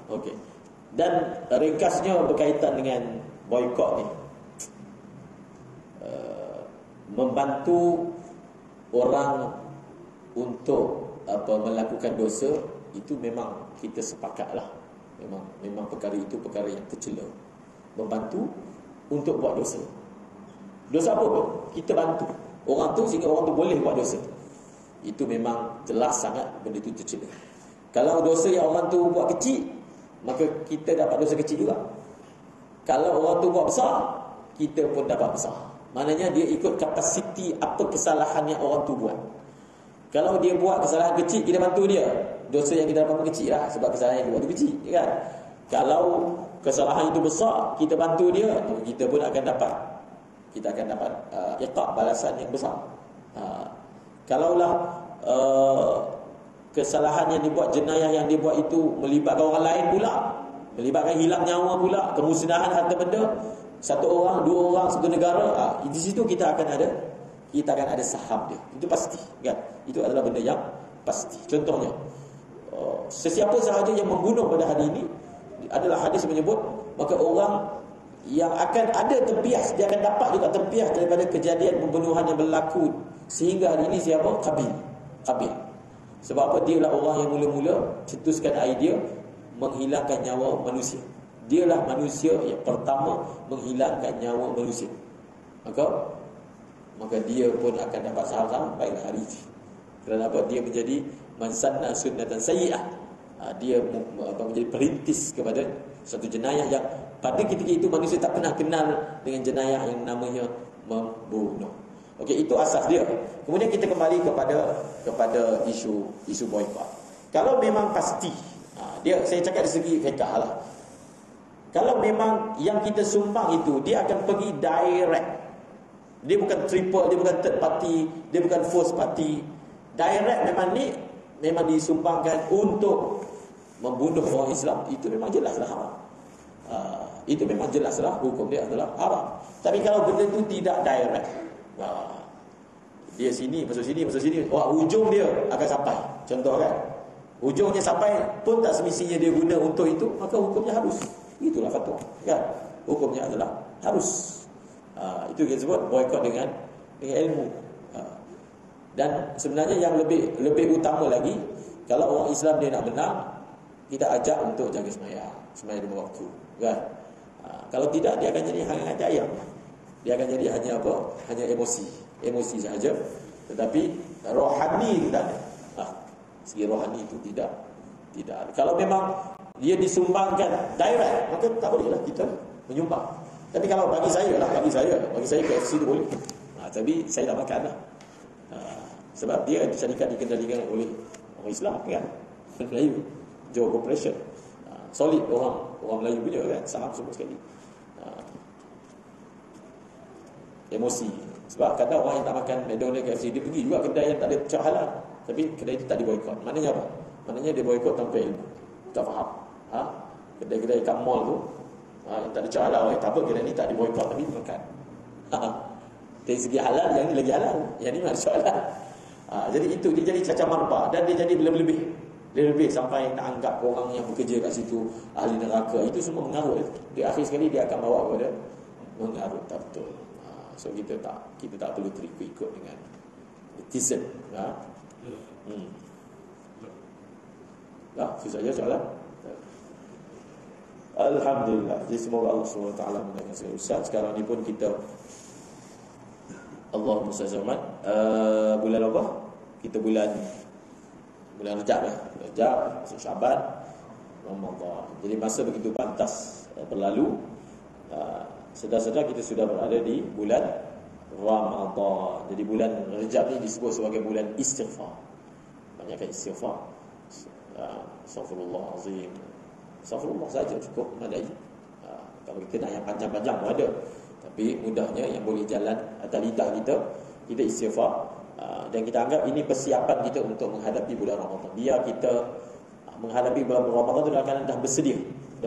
Okey. Dan ringkasnya berkaitan dengan boikot ni, membantu orang untuk melakukan dosa, itu memang kita sepakatlah, memang perkara itu perkara yang tercela. Membantu untuk buat dosa. Dosa apa pun kita bantu orang tu sehingga orang tu boleh buat dosa. Itu memang jelas sangat benda itu tercela. Kalau dosa yang orang tu buat kecil, maka kita dapat dosa kecil juga. Kalau orang tu buat besar, kita pun dapat besar. Maknanya dia ikut kapasiti apa kesalahan yang orang tu buat. Kalau dia buat kesalahan kecil, kita bantu dia, dosa yang kita dapat pun kecil lah, sebab kesalahan yang dia buat tu kecil, kan? Kalau kesalahan itu besar, kita bantu dia, kita pun akan dapat iqab, balasan yang besar. Kalaulah kesalahan yang dibuat, jenayah yang dibuat itu melibatkan orang lain pula, melibatkan hilang nyawa pula, kemusnahan harta benda, satu orang, dua orang, satu negara, di situ kita akan ada saham dia. Itu pasti, kan? Itu adalah benda yang pasti. Contohnya, sesiapa sahaja yang membunuh pada hari ini, adalah hadis menyebut, maka orang yang akan ada tempias, dia akan dapat juga tempias daripada kejadian pembunuhan yang berlaku sehingga hari ini. Siapa? Qabil. Sebab apa? Dia lah orang yang mula-mula cetuskan idea menghilangkan nyawa manusia. Dialah manusia yang pertama menghilangkan nyawa manusia. Maka dia pun akan dapat saham baiklah hari ini. Kerana apa? Dia menjadi man sanna sunnatan sayyi'ah. Dia menjadi perintis kepada satu jenayah yang pada ketika itu manusia tak pernah kenal dengan jenayah yang namanya membunuh. Okey, itu asas dia. Kemudian kita kembali kepada isu boikot. Kalau memang pasti, saya cakap dari segi fiqh lah. Kalau memang yang kita sumbang itu dia akan pergi direct, dia bukan triple, dia bukan third party, dia bukan first party, direct, memang disumbangkan untuk membunuh orang Islam, itu memang jelaslah haram. Itu memang jelaslah hukum dia adalah haram. Tapi kalau benda itu tidak direct, dia sini masuk sini, ujung dia akan sampai. Contoh kan, ujungnya sampai pun tak semestinya dia guna untuk itu, maka hukumnya harus. Itulah fatwa, kan? Hukumnya adalah harus. Itu kita sebut boikot dengan ilmu. Dan sebenarnya yang lebih utama lagi, kalau orang Islam dia nak menang, kita ajak untuk jaga sembahyang 5 waktu, kan? Kalau tidak, dia akan jadi hanya ayam. Dia akan jadi hanya apa? Hanya emosi sahaja. Tetapi rohani itu tak ada. Segi rohani itu tidak ada. Kalau memang dia disumbangkan direct, maka tak bolehlah kita menyumbang. Tapi kalau bagi saya KFC itu boleh. Tapi saya tak makan lah. Sebab dia dikendalikan oleh orang Islam, kan? Melayu, Joe Corporation, solid orang Melayu punya, kan? Saham semua sekali. Emosi. Sebab kadang orang yang tak makan McDonald's, KFC, dia pergi juga kedai yang tak ada cap halal, tapi kedai itu tak diboikot. Maknanya apa? Maknanya dia boikot tanpa ilmu, tak faham. Kedai-kedai kat mall tu, yang tak ada cap halal, tak apa, kedai ni tak diboikot, tapi makan. Dari segi halal, yang ni lagi halal, yang ni tak ada cap halal. Jadi itu dia jadi cacar marpah, dan dia jadi lebih sampai nak anggap orang yang bekerja kat situ ahli neraka. Itu semua mengarut. Di akhir sekali dia akan bawa kepada mengarut, tak betul. So kita tak perlu terikut dengan netizen. Susah je soalan. Alhamdulillah. Jadi semoga Allah SWT mendengar segala usaha. Sekarang ni pun kita Allahumma salli bulan apa? Kita bulan Rejab lah. Rejab, Syaban, Ramadan. Jadi masa begitu pantas berlalu. Sedar-sedar kita sudah berada di bulan Ramadan. Jadi bulan Rejab ni disebut sebagai bulan istighfar. Banyakkan istighfar. Astaghfirullahalazim. Astaghfirullah saja cukup, memadai. Kalau kita nak yang panjang-panjang pun ada. Tapi mudahnya yang boleh jalan atas lidah kita istighfar. Dan kita anggap ini persiapan kita untuk menghadapi bulan Ramadan. Biar kita menghadapi bulan Ramadan itu dalam keadaan dah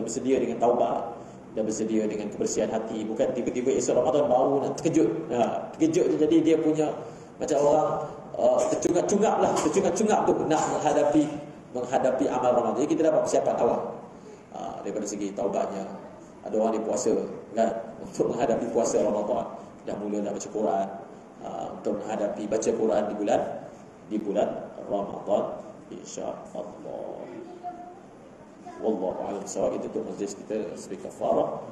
bersedia dengan taubat, dah bersedia dengan kebersihan hati. Bukan tiba-tiba esok Ramadan baru nak terkejut. Terkejut tu jadi dia punya macam orang tercungap-cungap tu nak menghadapi menghadapi amal Ramadan. Jadi kita dapat persiapan awal daripada segi taubatnya. Ada orang dia puasa kan, untuk menghadapi puasa Ramadan, dah mula nak baca Quran, untuk menghadapi baca Quran di bulan Ramadan, insya-Allah. Wallahu a'lam. Itu untuk majlis kita sebagai kafarah.